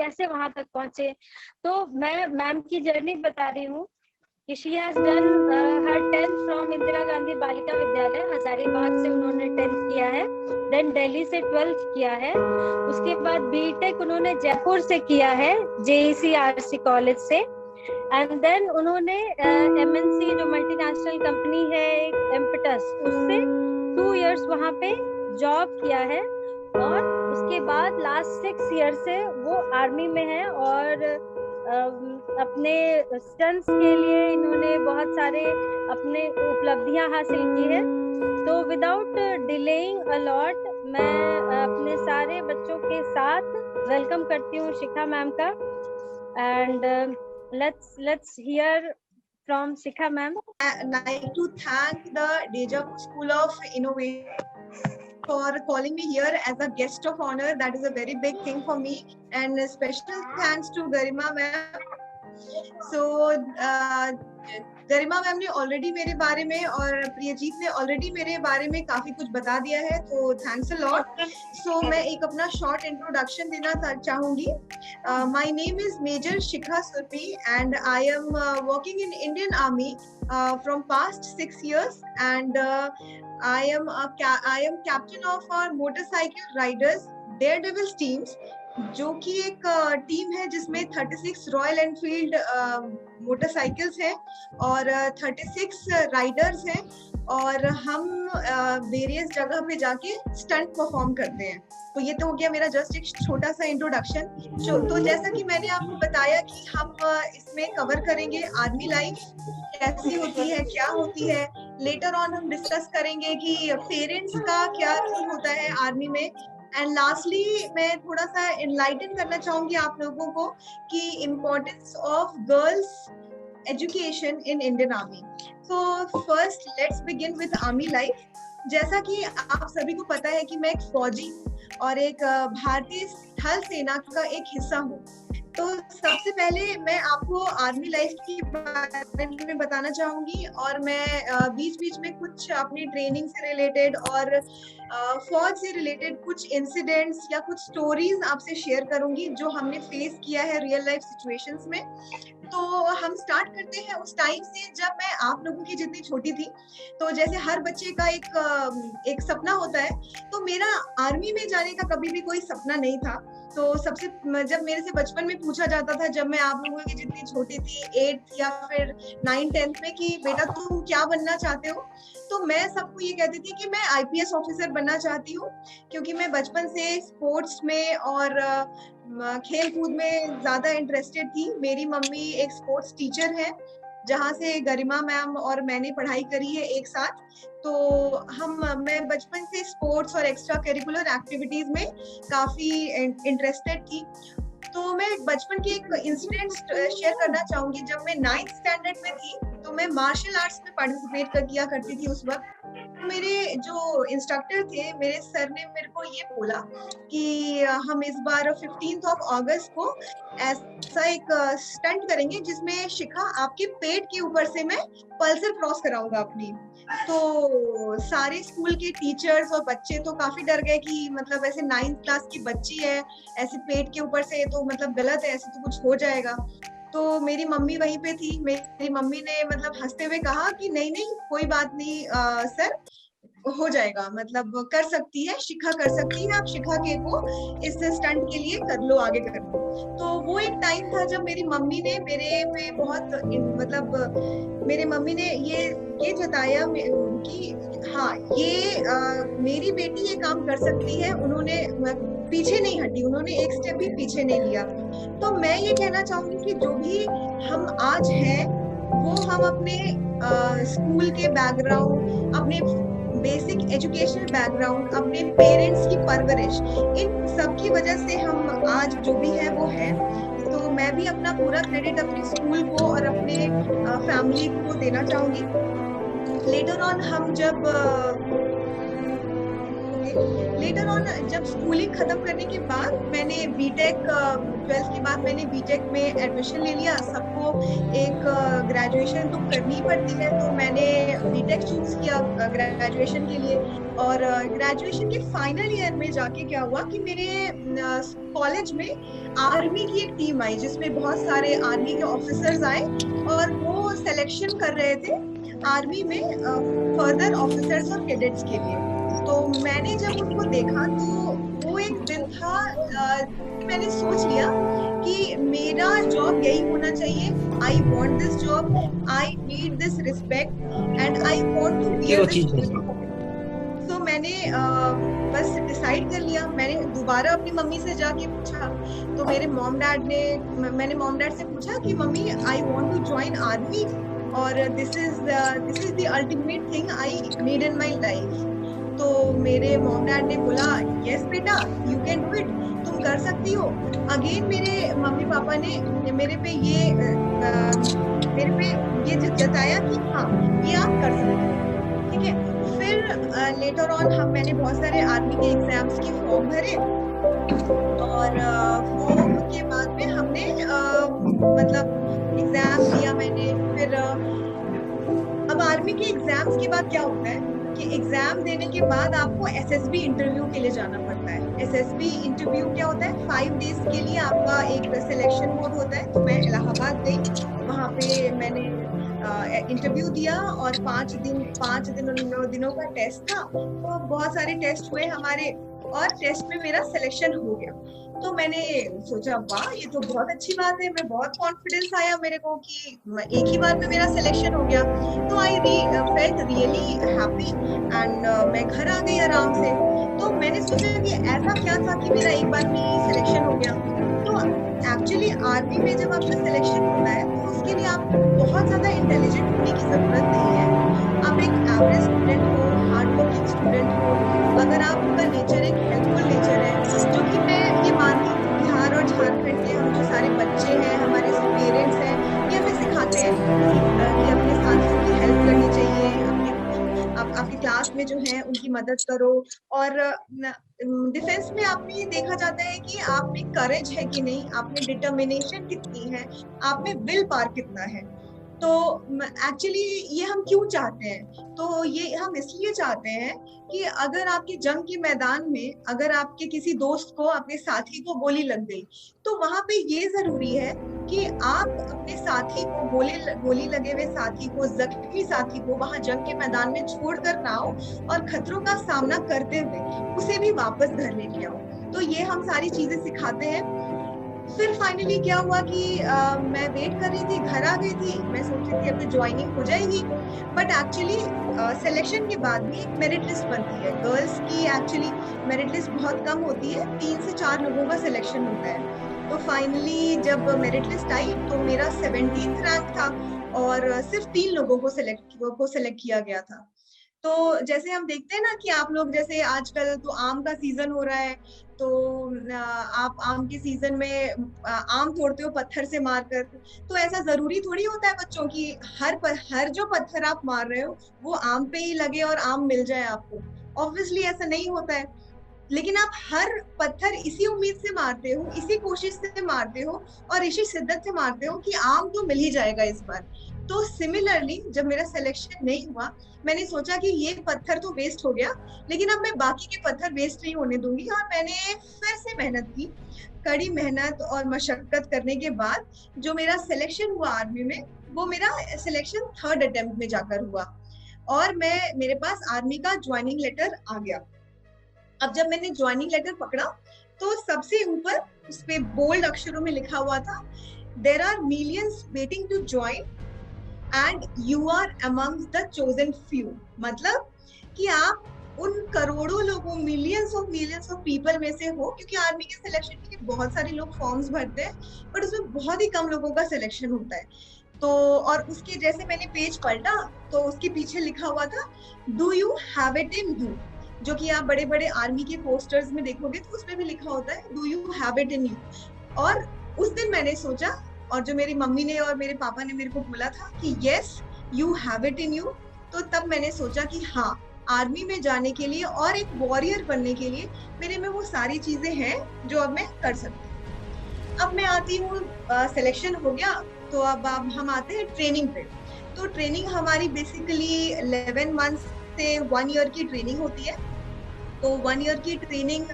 कैसे वहां तक पहुंचे। तो मैं मैम की जर्नी बता रही हूँ कि she has done her 10th from Indira Gandhi Balika Vidyalaya Hazaribagh से उन्होंने 10th किया है, देन दिल्ली से 12th किया है, उसके बाद बीटेक उन्होंने जयपुर से किया है JECRC कॉलेज से, एंड देन उन्होंने MNC जो मल्टीनेशनल कंपनी है एम्पटस, उससे 2 years वहां पे जॉब किया है, और उसके बाद लास्ट 6 years से वो आर्मी में है, और अपने स्टंट्स के लिए इन्होंने बहुत सारे अपने उपलब्धियां हासिल की है। तो विदाउट डिलेइंग अ लॉट मैं अपने सारे बच्चों के साथ वेलकम करती हूँ शिखा मैम का, and let's hear from Shikha ma'am. I'd like to thank the Deja School of Innovation for calling me here as a guest of honor. That is a very big thing for me, and a special thanks to Garima ma'am. So Garima ma'am ने already मेरे बारे में और प्रियजीत ने already मेरे बारे में काफी कुछ बता दिया है, तो थैंक्स अ लॉट। सो मैं एक अपना शॉर्ट इंट्रोडक्शन देना चाहूंगी। My name is Major Shikha Surbhi and I am working in Indian Army from past 6 years, and I am captain of our motorcycle riders Daredevils teams, जो कि एक टीम है जिसमें 36 रॉयल एनफील्ड मोटरसाइकिल्स हैं और 36 राइडर्स हैं, और हम वेरियस जगह पे जाके स्टंट परफॉर्म करते हैं। तो ये तो हो गया मेरा जस्ट एक छोटा सा इंट्रोडक्शन। तो जैसा कि मैंने आपको बताया कि हम इसमें कवर करेंगे आर्मी लाइफ कैसी होती है, क्या होती है। लेटर ऑन हम डिस्कस करेंगे कि पेरेंट्स का क्या रोल होता है आर्मी में, एंड लास्टली मैं थोड़ा सा एनलाइटन करना चाहूंगी आप लोगों को कि importance of girls education in Indian army. So first let's begin with army life. जैसा कि आप सभी को पता है कि मैं एक फौजी और एक भारतीय थल सेना का एक हिस्सा हूँ। तो सबसे पहले मैं आपको आर्मी लाइफ के बारे में बताना चाहूंगी, और मैं बीच बीच में कुछ अपनी ट्रेनिंग से रिलेटेड और फौज से रिलेटेड कुछ इंसिडेंट्स या कुछ स्टोरीज आपसे शेयर करूंगी जो हमने फेस किया है रियल लाइफ सिचुएशंस में। तो हम स्टार्ट करते हैं उस टाइम से जब मैं आप लोगों की जितनी छोटी थी। तो जैसे हर बच्चे का एक सपना होता है, तो मेरा आर्मी में जाने का कभी भी कोई सपना नहीं था। तो सबसे जब मेरे से बचपन में पूछा जाता था, जब मैं आप लोगों की जितनी छोटी थी 8th या फिर 9th 10th में, कि बेटा तुम क्या बनना चाहते हो, तो मैं सबको ये कहती थी कि मैं IPS ऑफिसर बनना चाहती हूँ, क्योंकि मैं बचपन से स्पोर्ट्स में और खेल कूद में ज्यादा इंटरेस्टेड थी। मेरी मम्मी एक स्पोर्ट्स टीचर है, जहाँ से गरिमा मैम और मैंने पढ़ाई करी है एक साथ। तो मैं बचपन से स्पोर्ट्स और एक्स्ट्रा करिकुलर एक्टिविटीज में काफी इंटरेस्टेड थी। तो मैं बचपन की एक इंसिडेंट शेयर करना चाहूंगी। जब मैं 9th स्टैंडर्ड में थी, तो मैं मार्शल आर्ट्स में पार्टिसिपेट किया करती थी उस वक्त। मेरे जो इंस्ट्रक्टर थे, मेरे सर ने मेरे को ये बोला कि हम इस बार 15th अगस्त को ऐसा एक स्टंट करेंगे जिसमें शिखा आपके पेट के ऊपर से मैं पल्सर क्रॉस कराऊंगा अपनी। तो सारे स्कूल के टीचर्स और बच्चे तो काफी डर गए कि मतलब ऐसे 9th क्लास की बच्ची है, ऐसे पेट के ऊपर से, तो मतलब गलत है, ऐसे तो कुछ हो जाएगा। तो मेरी मम्मी वहीं पे थी। मेरी मम्मी ने मतलब हंसते हुए कहा कि नहीं नहीं कोई बात नहीं सर, हो जाएगा, मतलब कर सकती है, शिखा कर सकती है, आप शिखा के को इस स्टंट के लिए कर लो, आगे कर लो। तो वो एक टाइम था जब मेरी मम्मी ने मेरे पे बहुत मतलब मेरे मम्मी ने ये जताया कि हाँ ये मेरी बेटी ये काम कर सकती है। उन्होंने पीछे नहीं हटी, उन्होंने एक स्टेप भी पीछे नहीं लिया। तो मैं ये कहना चाहूंगी कि जो भी हम आज हैं वो हम अपने स्कूल के बैकग्राउंड, अपने बेसिक एजुकेशनल बैकग्राउंड, अपने पेरेंट्स की परवरिश, इन सब की वजह से हम आज जो भी है वो है। तो मैं भी अपना पूरा क्रेडिट अपने स्कूल को और अपने फैमिली को देना चाहूंगी। लेटर ऑन हम जब लेटर ऑन जब स्कूलिंग खत्म करने के बाद मैंने बीटेक 12th के बाद मैंने बीटेक में एडमिशन ले लिया। सबको एक ग्रेजुएशन तो करनी पड़ती है, तो मैंने बीटेक चूज किया ग्रेजुएशन के लिए। और ग्रेजुएशन के फाइनल ईयर में जाके क्या हुआ कि मेरे कॉलेज में आर्मी की एक टीम आई, जिसमें बहुत सारे आर्मी के ऑफिसर्स आए और वो सिलेक्शन कर रहे थे आर्मी में फर्दर ऑफिसर्स और कैडेट्स के लिए। तो मैंने जब उनको देखा तो वो एक दिन था, मैंने सोच लिया कि मेरा जॉब यही होना चाहिए। I want this job, I need this respect and I want to bear this. तो मैंने बस डिसाइड कर लिया। मैंने दोबारा अपनी मम्मी से जाके पूछा, तो मैंने मॉम डैड से पूछा कि mummy I want to join army और this is the ultimate thing I need in my life. तो मेरे मॉम डैड ने बोला यस बेटा, यू कैन डू इट, तुम कर सकती हो। अगेन मेरे मम्मी पापा ने मेरे पे ये जताया कि हाँ ये आप कर सकते हो, ठीक है। फिर लेटर ऑन मैंने बहुत सारे आर्मी के एग्जाम्स के फॉर्म भरे और फॉर्म के बाद में हमने मतलब एग्जाम दिया मैंने। फिर अब आर्मी के एग्जाम्स के बाद क्या होता है कि एग्जाम देने के बाद आपको एसएसबी इंटरव्यू के लिए जाना पड़ता है। एसएसबी इंटरव्यू क्या होता है, 5 डेज के लिए आपका एक सिलेक्शन मोड होता है। तो मैं इलाहाबाद गई, वहाँ पे मैंने इंटरव्यू दिया और 5 दिनों का टेस्ट था। तो बहुत सारे टेस्ट हुए हमारे और टेस्ट में मेरा सिलेक्शन हो गया। तो मैंने सोचा वाह ये तो बहुत अच्छी बात है, मैं बहुत कॉन्फिडेंस आया मेरे को कि एक ही बार में मेरा सिलेक्शन हो गया। तो I felt really happy and मैं घर आ गई आराम से। तो मैंने सोचा कि ऐसा क्या था कि मेरा एक बार में ही सिलेक्शन हो गया। तो एक्चुअली आर्मी में जब आपका सिलेक्शन होता है तो उसके लिए आपको बहुत ज्यादा इंटेलिजेंट होने की जरूरत नहीं है। आप एक एवरेज स्टूडेंट हो, हार्ड वर्किंग स्टूडेंट हो, अगर आपका नेचर एक हेल्पफुल नेचर है, जो कि मैं ये मानती हूँ बिहार और झारखंड के हम जो सारे बच्चे हैं, हमारे पेरेंट्स हैं, ये हमें सिखाते हैं कि अपने साथियों की हेल्प करनी चाहिए, आपके क्लास में जो है उनकी मदद करो। और डिफेंस में आपने ये देखा जाता है कि आप में करेज है कि नहीं, आप में डिटर्मिनेशन कितनी है, आप में विल पावर कितना है। तो एक्चुअली ये हम क्यों चाहते हैं, तो ये हम इसलिए चाहते हैं कि अगर आपके जंग के मैदान में अगर आपके किसी दोस्त को, अपने साथी को गोली लग गई, तो वहां पे ये जरूरी है कि आप अपने साथी को, गोली लगे हुए साथी को, जख्मी साथी को वहां जंग के मैदान में छोड़कर ना आओ और खतरों का सामना करते हुए उसे भी वापस घर लेके आओ। तो ये हम सारी चीजें सिखाते हैं। फिर फाइनली क्या हुआ कि मैं वेट कर रही थी, घर आ गई थी, मैं सोच रही थी अब तो ज्वाइनिंग हो जाएगी। बट एक्चुअली सिलेक्शन के बाद भी एक मेरिट लिस्ट बनती है गर्ल्स की। एक्चुअली मेरिट लिस्ट बहुत कम होती है, 3 से 4 लोगों का सिलेक्शन होता है। तो फाइनली जब मेरिट लिस्ट आई तो मेरा 17th रैंक था और सिर्फ 3 लोगों को सिलेक्ट किया गया था। तो जैसे हम देखते हैं ना कि आप लोग, जैसे आजकल तो आम का सीजन हो रहा है, तो आप आम के सीजन में आम तोड़ते हो पत्थर से मारकर। तो ऐसा जरूरी थोड़ी होता है बच्चों की हर जो पत्थर आप मार रहे हो वो आम पे ही लगे और आम मिल जाए आपको। ऑब्वियसली ऐसा नहीं होता है, लेकिन आप हर पत्थर इसी उम्मीद से मारते हो, इसी कोशिश से मारते हो और इसी शिद्दत से मारते हो कि आम तो मिल ही जाएगा इस बार। तो सिमिलरली जब मेरा सिलेक्शन नहीं हुआ, मैंने सोचा कि ये पत्थर तो वेस्ट हो गया, लेकिन अब मैं बाकी के पत्थर वेस्ट नहीं होने दूंगी। और मैंने फिर से मेहनत की, कड़ी मेहनत और मशक्कत करने के बाद जो मेरा सिलेक्शन हुआ आर्मी में, वो मेरा सिलेक्शन 3rd अटेम्प्ट में जाकर हुआ और मेरे पास आर्मी का ज्वाइनिंग लेटर आ गया। अब जब मैंने ज्वाइनिंग लेटर पकड़ा तो सबसे ऊपर उस पे बोल्ड अक्षरों में लिखा हुआ था, there are millions waiting to join and you are amongst the chosen few. मतलब कि आप उन करोड़ों लोगों, मिलियंस ऑफ पीपल में से हो, क्योंकि आर्मी के सिलेक्शन के लिए बहुत सारे लोग फॉर्म्स भरते हैं बट उसमें बहुत ही कम लोगों का सिलेक्शन होता है। तो और उसके जैसे मैंने पेज पलटा तो उसके पीछे लिखा हुआ था, do you have it in you, जो कि आप बड़े बड़े आर्मी के पोस्टर्स में देखोगे तो उसमें भी लिखा होता है, do you have it in you. और उस दिन मैंने सोचा, और जो मेरी मम्मी ने और मेरे पापा ने मेरे को बोला था कि yes you have it in you, तो तब मैंने सोचा कि हाँ आर्मी में जाने के लिए और एक वॉरियर बनने के लिए मेरे में वो सारी चीजें हैं जो अब मैं कर सकती हूँ। अब मैं आती हूँ, सिलेक्शन हो गया, तो अब हम आते हैं ट्रेनिंग पे। तो ट्रेनिंग हमारी बेसिकली 11 मंथ्स से 1 ईयर की ट्रेनिंग होती है। तो 1 ईयर की ट्रेनिंग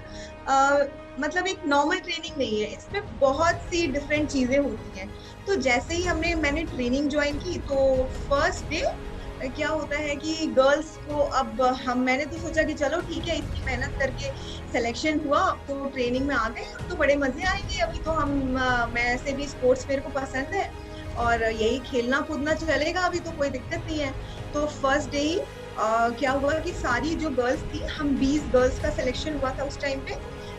मतलब एक नॉर्मल ट्रेनिंग नहीं है, इसमें बहुत सी डिफरेंट चीजें होती हैं। तो जैसे ही मैंने ट्रेनिंग ज्वाइन की, तो फर्स्ट डे क्या होता है कि गर्ल्स को, अब मैंने तो सोचा कि चलो ठीक है, इतनी मेहनत करके सिलेक्शन हुआ तो ट्रेनिंग में आ गए, अब तो बड़े मजे आएंगे, अभी तो मैं ऐसे भी स्पोर्ट्स मेरे को पसंद है और यही खेलना कूदना चलेगा, अभी तो कोई दिक्कत नहीं है। तो फर्स्ट डे ही क्या हुआ कि सारी जो गर्ल्स थी, हम 20 गर्ल्स का सिलेक्शन हुआ था उस टाइम पे।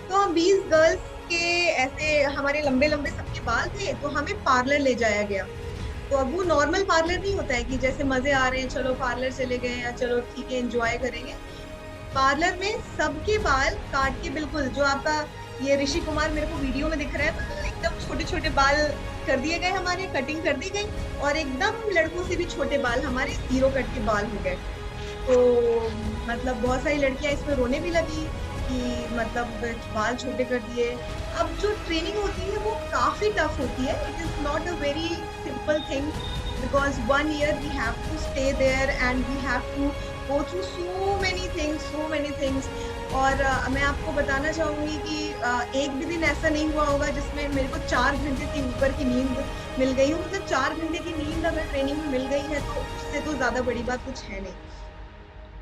तो हम 20 गर्ल्स के ऐसे, हमारे लंबे लंबे सबके बाल थे, तो हमें पार्लर ले जाया गया। तो अब वो नॉर्मल पार्लर नहीं होता है कि जैसे मजे आ रहे हैं चलो पार्लर चले गए या चलो ठीक है एंजॉय करेंगे। पार्लर में सबके बाल काट के, बिल्कुल जो आपका ये ऋषि कुमार मेरे को वीडियो में दिख रहा है, तो एकदम छोटे छोटे बाल कर दिए गए, हमारे कटिंग कर दी गई, और एकदम लड़कों से भी छोटे बाल, हमारे 0 कट के बाल हो गए। तो मतलब बहुत सारी लड़कियां इसमें रोने भी लगी कि मतलब बाल छोटे कर दिए। अब जो ट्रेनिंग होती है वो काफी टफ होती है, it is not a very simple thing, because 1 year we have to stay there and we have to go through so many things. और मैं आपको बताना चाहूंगी कि एक भी दिन ऐसा नहीं हुआ होगा जिसमें मेरे को 4 घंटे से ऊपर की नींद मिल गई हो। मतलब 4 घंटे की नींद अगर ट्रेनिंग में मिल गई है तो उससे तो ज्यादा बड़ी बात कुछ है नहीं।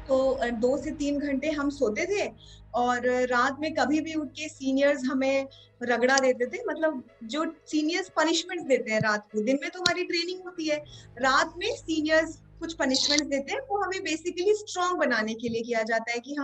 तो 2 से 3 घंटे हम सोते थे, और रात में कभी भी उठ के सीनियर्स हमें रगड़ा देते थे। मतलब जो सीनियर्स पनिशमेंट देते हैं रात को, दिन में तो हमारी ट्रेनिंग होती है, रात में सीनियर्स कुछ पनिशमेंट देते हैं, वो हमें बेसिकली स्ट्रांग बनाने के लिए किया जाता है कि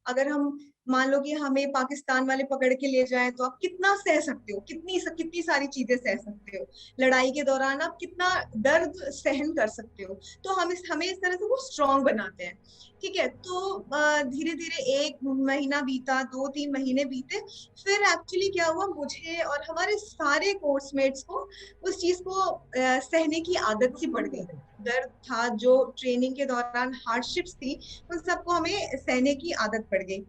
अगर हम मान लो कि हमें पाकिस्तान वाले पकड़ के ले जाएं, तो आप कितना सह सकते हो, कितनी सारी चीजें सह सकते हो, लड़ाई के दौरान आप कितना दर्द सहन कर सकते हो। तो हमें इस तरह से वो स्ट्रांग बनाते हैं। ठीक है, तो धीरे धीरे 1 महीना बीता, 2-3 महीने बीते, फिर एक्चुअली क्या हुआ, मुझे और हमारे सारे कोर्समेट्स को उस चीज को सहने की आदत सी पड़ गई। दर्द था, जो ट्रेनिंग के दौरान हार्डशिप्स थी, उन सबको हमें सहने की आदत पड़ गई।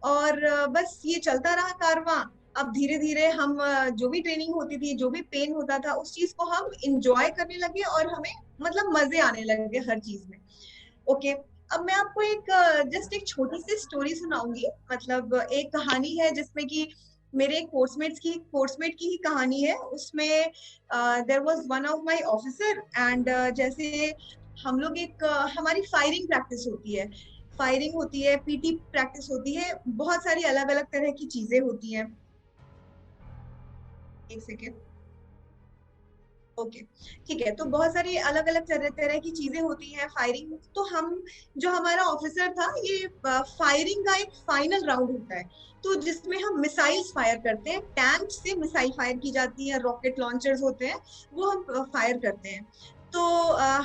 और बस ये चलता रहा कारवां। अब धीरे धीरे हम जो भी ट्रेनिंग होती थी, जो भी पेन होता था, उस चीज को हम इंजॉय करने लगे और हमें मतलब मजे आने लगे हर चीज में। ओके, अब मैं आपको एक जस्ट एक छोटी सी स्टोरी सुनाऊंगी। मतलब एक कहानी है जिसमें कि मेरे एक कोर्समेट की ही कहानी है। उसमें there was one of my officer and जैसे हम लोग हमारी फायरिंग प्रैक्टिस होती है, पीटी प्रैक्टिस होती है, बहुत सारी अलग अलग तरह की चीजें होती हैं। एक सेकेंड। ओके, ठीक है, तो बहुत सारी अलग अलग तरह की चीजें होती हैं फायरिंग। तो जो हमारा ऑफिसर था, ये फायरिंग का एक फाइनल राउंड होता है, तो जिसमें हम मिसाइल्स फायर करते हैं, टैंक से मिसाइल फायर की जाती है, रॉकेट लॉन्चर्स होते हैं, वो हम फायर करते हैं। तो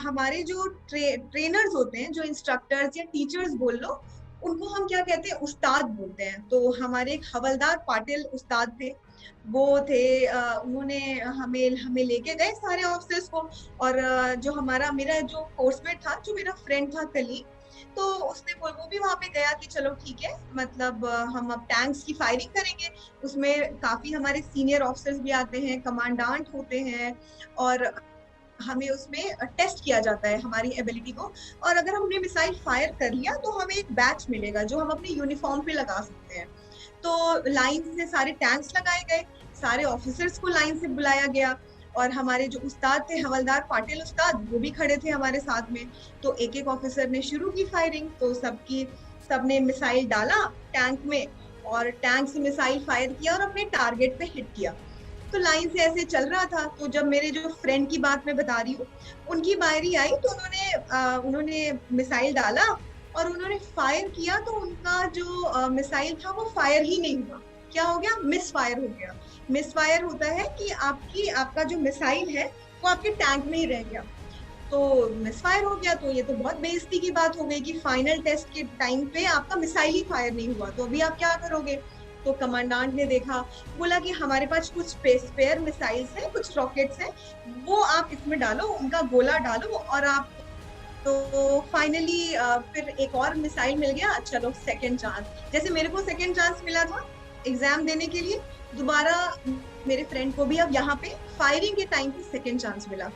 हमारे जो ट्रेनर्स होते हैं, जो इंस्ट्रक्टर्स या टीचर्स बोल लो, उनको हम क्या कहते हैं, उस्ताद बोलते हैं। तो हमारे एक हवलदार पाटिल उस्ताद थे, वो थे, उन्होंने हमें हमें लेके गए सारे ऑफिसर्स को। और जो मेरा जो कोर्समेट था, जो मेरा फ्रेंड था कलीग, तो वो भी वहां पे गया कि चलो ठीक है, मतलब हम अब टैंक्स की फायरिंग करेंगे। उसमें काफी हमारे सीनियर ऑफिसर्स भी आते हैं, कमांडेंट होते हैं, और हमें उसमें टेस्ट किया जाता है हमारी एबिलिटी को। और अगर हमने मिसाइल फायर कर लिया तो हमें एक बैच मिलेगा जो हम अपनी यूनिफॉर्म पे लगा सकते हैं। तो लाइन से सारे टैंक्स लगाए गए, सारे ऑफिसर्स को लाइन से बुलाया गया, और हमारे जो उस्ताद थे, हवलदार पाटिल उस्ताद, वो भी खड़े थे हमारे साथ में। तो एक एक ऑफिसर ने शुरू की फायरिंग। तो सबने मिसाइल डाला टैंक में, और टैंक से मिसाइल फायर किया और अपने टारगेट पे हिट किया। तो लाइन से ऐसे चल रहा था। तो जब मेरे जो फ्रेंड की बात मैं बता रही हूँ, उनकी बारी आई, तो उन्होंने मिसाइल डाला और उन्होंने फायर किया। तो उनका जो मिसाइल था वो फायर ही नहीं हुआ। क्या हो गया? मिस फायर हो गया। मिस फायर होता है कि आपका जो मिसाइल है वो आपके टैंक में ही रह गया। तो मिस फायर हो गया, तो ये तो बहुत बेइज्जती की बात हो गई कि फाइनल टेस्ट के टाइम पे आपका मिसाइल ही फायर नहीं हुआ, तो अभी आप क्या करोगे? तो कमांडेंट ने देखा, बोला कि हमारे पास कुछ स्पेयर मिसाइल्स हैं, कुछ रॉकेट्स हैं, वो आप इसमें डालो, उनका गोला डालो और आप तो फाइनली फिर एक और मिसाइल मिल गया, चलो सेकंड चांस। जैसे मेरे को सेकंड चांस मिला था एग्जाम देने के लिए, दोबारा मेरे फ्रेंड को भी अब यहाँ पे फायरिंग के टाइम पे सेकंड चांस मिला।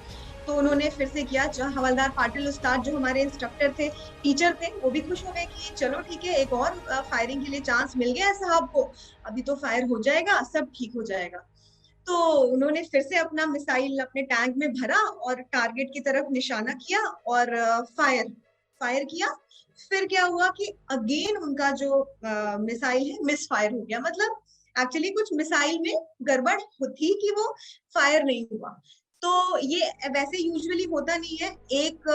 तो उन्होंने फिर से किया। जो हवलदार पाटिल उस्ताद जो हमारे इंस्ट्रक्टर थे, टीचर थे, वो भी खुश हो गए कि चलो ठीक है, एक और फायरिंग के लिए चांस मिल गया है साहब को, अभी तो फायर हो जाएगा, सब ठीक हो जाएगा। तो उन्होंने फिर से अपना मिसाइल अपने टैंक में भरा और टारगेट की तरफ निशाना किया और फायर किया। फिर क्या हुआ कि अगेन उनका जो मिसाइल है मिस फायर हो गया। मतलब एक्चुअली कुछ मिसाइल में गड़बड़ थी कि वो फायर नहीं हुआ। तो ये वैसे यूजुअली होता नहीं है, एक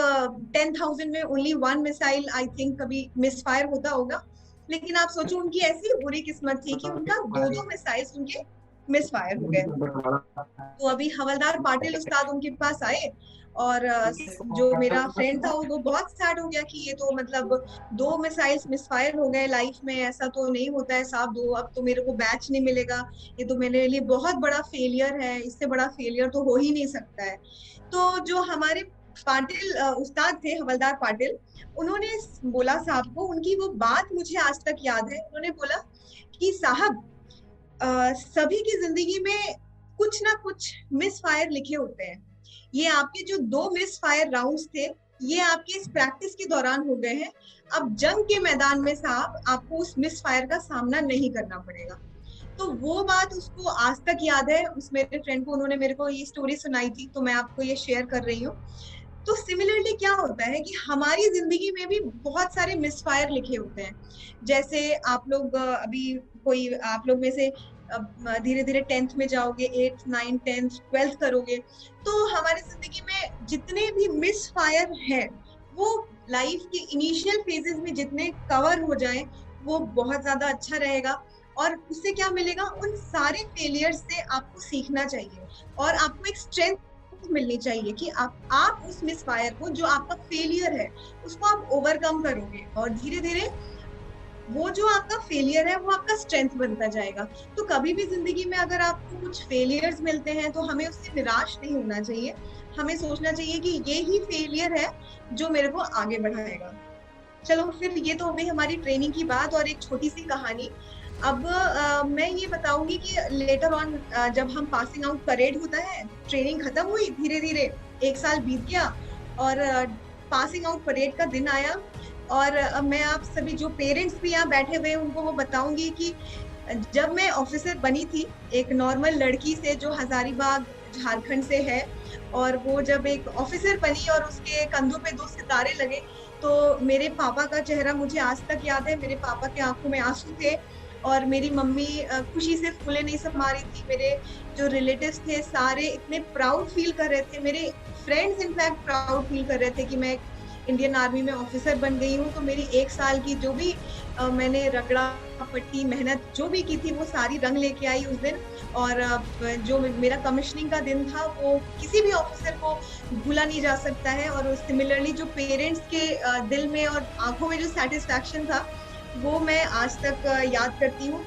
10,000 में only one missile I think कभी मिस फायर होता होगा। लेकिन आप सोचो उनकी ऐसी बुरी किस्मत थी कि उनका दो मिसाइल्स उनके मिस फायर हो गए। तो अभी हवलदार पाटिल उस्ताद उनके पास आए और जो मेरा फ्रेंड था वो बहुत सैड हो गया कि ये तो मतलब 2 मिसाइल्स मिसफायर हो गए लाइफ में, ऐसा तो नहीं होता है साहब, दो अब तो मेरे को बैच नहीं मिलेगा, ये तो मेरे लिए बहुत बड़ा फेलियर है, इससे बड़ा फेलियर तो हो ही नहीं सकता है। तो जो हमारे पाटिल उस्ताद थे, हवलदार पाटिल, उन्होंने बोला साहब को, उनकी वो बात मुझे आज तक याद है। उन्होंने बोला कि साहब सभी की जिंदगी में कुछ ना कुछ मिस फायर लिखे होते हैं। ये आपके जो 2 मिस फायर राउंड्स थे, ये आपके इस प्रैक्टिस के दौरान हो गए हैं। अब जंग के मैदान में साहब आपको उस मिस फायर का सामना नहीं करना पड़ेगा। तो वो बात उसको आज तक याद है। उस मेरे फ्रेंड को, उन्होंने मेरे को ये स्टोरी सुनाई थी, तो मैं आपको ये शेयर कर रही हूँ। तो सिमिलरली क्या होता है कि हमारी जिंदगी में भी बहुत सारे मिसफायर लिखे होते हैं। जैसे आप लोग अभी कोई आप लोग में से धीरे धीरे 10th में जाओगे, 8th 9th 10th 12th करोगे, तो हमारी जिंदगी में जितने भी मिस फायर हैं वो लाइफ के इनिशियल फेजेस में जितने कवर हो जाएं वो बहुत ज्यादा अच्छा रहेगा। और उससे क्या मिलेगा, उन सारे फेलियर से आपको सीखना चाहिए और आपको एक स्ट्रेंथ मिलनी चाहिए कि आप उस मिसफायर को, जो आपका फेलियर है, उसको आप ओवरकम करोगे और धीरे धीरे वो जो आपका फेलियर है वो आपका स्ट्रेंथ बनता जाएगा। तो कभी भी जिंदगी में अगर आपको कुछ फेलियर्स मिलते हैं तो हमें उससे निराश नहीं होना चाहिए। हमें सोचना चाहिए कि ये ही फेलियर है जो मेरे को आगे बढ़ाएगा। चलो, फिर ये तो हो गई हमारी ट्रेनिंग की बात और एक छोटी सी कहानी। अब मैं ये बताऊंगी कि लेटर ऑन जब हम पासिंग आउट परेड होता है, ट्रेनिंग खत्म हुई, धीरे धीरे 1 साल बीत गया और पासिंग आउट परेड का दिन आया। और मैं आप सभी जो पेरेंट्स भी यहाँ बैठे हुए हैं उनको वो बताऊंगी कि जब मैं ऑफिसर बनी थी, एक नॉर्मल लड़की से जो हजारीबाग झारखंड से है, और वो जब एक ऑफिसर बनी और उसके कंधों पे 2 सितारे लगे, तो मेरे पापा का चेहरा मुझे आज तक याद है। मेरे पापा के आंखों में आंसू थे और मेरी मम्मी खुशी से फूले नहीं समा रही थी। मेरे जो रिलेटिव्स थे सारे इतने प्राउड फील कर रहे थे, मेरे फ्रेंड्स इनफैक्ट प्राउड फील कर रहे थे कि मैं इंडियन आर्मी में ऑफिसर बन गई हूँ। तो मेरी 1 साल की जो भी मैंने रगड़ा पट्टी मेहनत जो भी की थी वो सारी रंग लेके आई उस दिन। और जो मेरा कमिश्निंग का दिन था वो किसी भी ऑफिसर को भूला नहीं जा सकता है। और सिमिलरली जो पेरेंट्स के दिल में और आंखों में जो सेटिस्फैक्शन था वो मैं आज तक याद करती हूँ।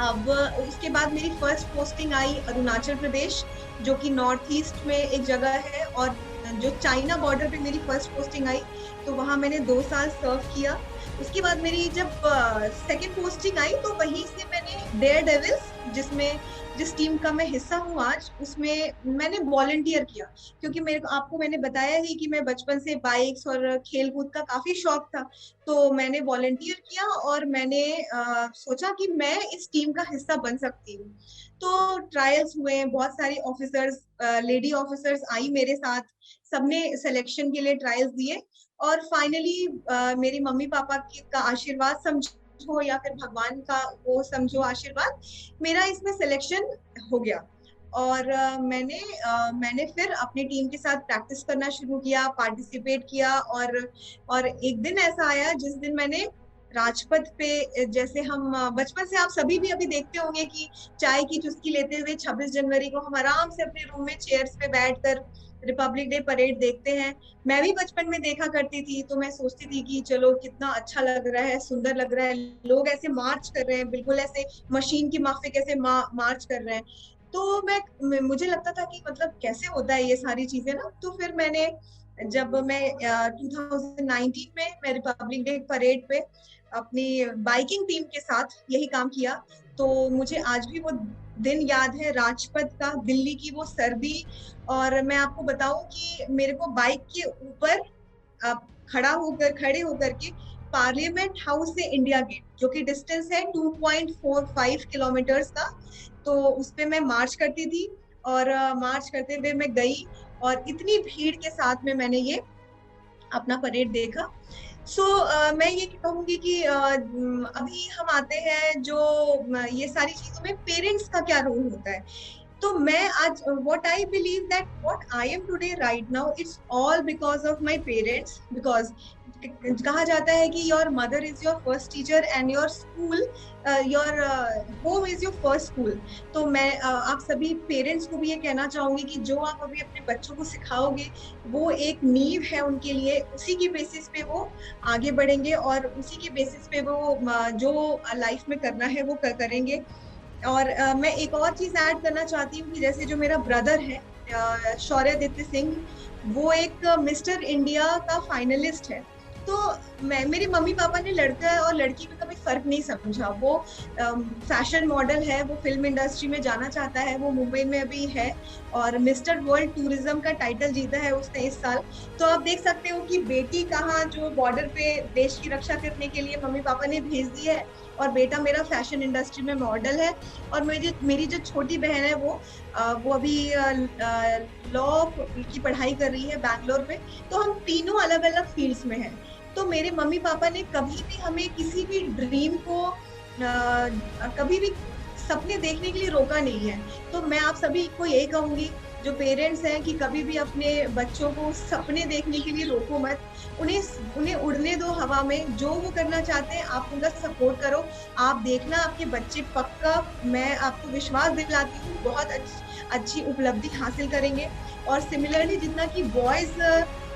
अब उसके बाद मेरी फर्स्ट पोस्टिंग आई अरुणाचल प्रदेश, जो कि नॉर्थ ईस्ट में एक जगह है, और जो चाइना बॉर्डर पे मेरी फर्स्ट पोस्टिंग आई, तो वहां मैंने 2 साल सर्व किया। उसके बाद मेरी जब सेकंड पोस्टिंग आई तो वहीं से मैंने डेयर डेविल्स, जिस टीम का मैं हिस्सा हूँ आज, उसमें मैंने वॉलंटियर किया। क्योंकि आपको मैंने बताया ही कि मैं बचपन से बाइक्स और खेल कूद का काफी शौक था, तो मैंने वॉलंटियर किया और मैंने सोचा कि मैं इस टीम का हिस्सा बन सकती हूँ। तो ट्रायल्स हुए, बहुत सारी ऑफिसर्स, लेडी ऑफिसर्स आई मेरे साथ, सबने सिलेक्शन के लिए ट्रायल्स दिए और फाइनली मेरे मम्मी पापा का आशीर्वाद समझो या फिर भगवान का वो समझो आशीर्वाद, मेरा इसमें सिलेक्शन हो गया। और मैंने फिर अपनी टीम के साथ प्रैक्टिस करना शुरू किया, पार्टिसिपेट किया। और एक दिन ऐसा आया जिस दिन मैंने राजपथ पे, जैसे हम बचपन से आप सभी भी अभी देखते होंगे कि चाय की चुस्की लेते हुए 26 जनवरी को हम आराम से अपने रूम में चेयर्स पे बैठकर रिपब्लिक डे परेड देखते हैं। मैं भी बचपन में देखा करती थी, तो मैं सोचती थी कि चलो कितना अच्छा लग रहा है, सुंदर लग रहा है, लोग ऐसे मार्च कर रहे हैं, बिल्कुल ऐसे मशीन की माफिक ऐसे मार्च कर रहे हैं। तो मुझे लगता था कि मतलब कैसे होता है ये सारी चीजें ना। तो फिर मैंने जब मैं 2019 में मैं रिपब्लिक डे परेड पे अपनी बाइकिंग टीम के साथ यही काम किया, तो मुझे आज भी वो दिन याद है, राजपथ का, दिल्ली की वो सर्दी। और मैं आपको बताऊं कि मेरे को बाइक के ऊपर खड़े होकर के पार्लियामेंट हाउस से इंडिया गेट, जो कि डिस्टेंस है 2.45 किलोमीटर्स का, तो उस पे मैं मार्च करती थी। और मार्च करते हुए मैं गई और इतनी भीड़ के साथ में मैंने ये अपना परेड देखा। सो मैं ये कहूंगी कि अभी हम आते हैं जो ये सारी चीजों में पेरेंट्स का क्या रोल होता है। तो मैं आज what I believe that what I am today right now, it's all because of my parents. Because कहा जाता है कि your mother is your first teacher and your school, your home is your first school. तो मैं आप सभी parents को भी ये कहना चाहूंगी कि जो आप अभी अपने बच्चों को सिखाओगे वो एक नींव है उनके लिए, उसी की बेसिस पे वो आगे बढ़ेंगे और उसी के बेसिस पे वो जो लाइफ में करना है वो करेंगे। और मैं एक और चीज ऐड करना चाहती हूँ कि जैसे जो मेरा ब्रदर है शौर्यादित्य सिंह, वो एक मिस्टर इंडिया का फाइनलिस्ट है। तो मेरे मम्मी पापा ने लड़का और लड़की में कभी फर्क नहीं समझा। वो फैशन मॉडल है, वो फिल्म इंडस्ट्री में जाना चाहता है, वो मुंबई में अभी है और मिस्टर वर्ल्ड टूरिज्म का टाइटल जीता है उसने इस साल। तो आप देख सकते हो कि बेटी कहाँ जो बॉर्डर पे देश की रक्षा करने के लिए मम्मी पापा ने भेज दी है, और बेटा मेरा फैशन इंडस्ट्री में मॉडल है। और मेरी जो छोटी बहन है वो अभी लॉ की पढ़ाई कर रही है बैंगलोर में। तो हम तीनों अलग अलग फील्ड्स में हैं। तो मेरे मम्मी पापा ने कभी भी हमें किसी भी ड्रीम को कभी भी सपने देखने के लिए रोका नहीं है। तो मैं आप सभी को यही कहूंगी जो पेरेंट्स हैं कि कभी भी अपने बच्चों को सपने देखने के लिए रोको मत, उन्हें उड़ने दो हवा में। जो वो करना चाहते हैं आप उनका सपोर्ट करो। आप देखना आपके बच्चे पक्का, मैं आपको विश्वास दिलाती हूँ, बहुत अच्छी उपलब्धि हासिल करेंगे। और सिमिलरली जितना कि बॉयज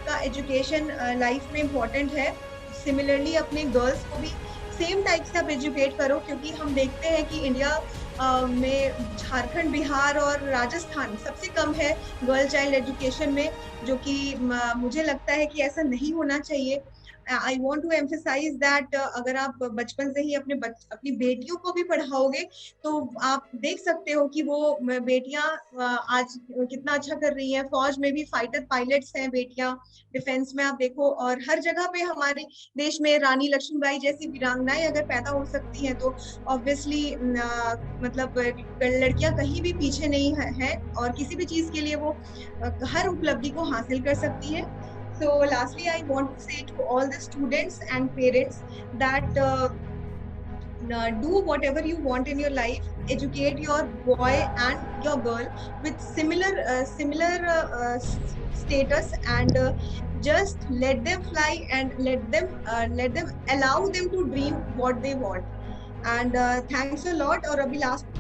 का एजुकेशन लाइफ में इम्पोर्टेंट है, सिमिलरली अपने गर्ल्स को भी सेम टाइप से आप एजुकेट करो। क्योंकि हम देखते हैं कि इंडिया में झारखंड, बिहार और राजस्थान सबसे कम है गर्ल चाइल्ड एजुकेशन में, जो कि मुझे लगता है कि ऐसा नहीं होना चाहिए। I want to emphasise that अगर आप बचपन से ही अपनी बेटियों को भी पढ़ाओगे तो आप देख सकते हो कि वो बेटियां आज कितना अच्छा कर रही हैं। फौज में भी फाइटर पायलट्स हैं बेटियां, डिफेंस में आप देखो, और हर जगह पे हमारे देश में रानी लक्ष्मीबाई जैसी वीरांगनाएं अगर पैदा हो सकती हैं तो ऑब्वियसली मतलब लड़कियां कहीं भी पीछे नहीं है और किसी भी चीज के लिए वो हर उपलब्धि को हासिल कर सकती है। So lastly, I want to say to all the students and parents that do whatever you want in your life. Educate your boy and your girl with similar status, and just let them fly and let them allow them to dream what they want. And thanks a lot. और अभी last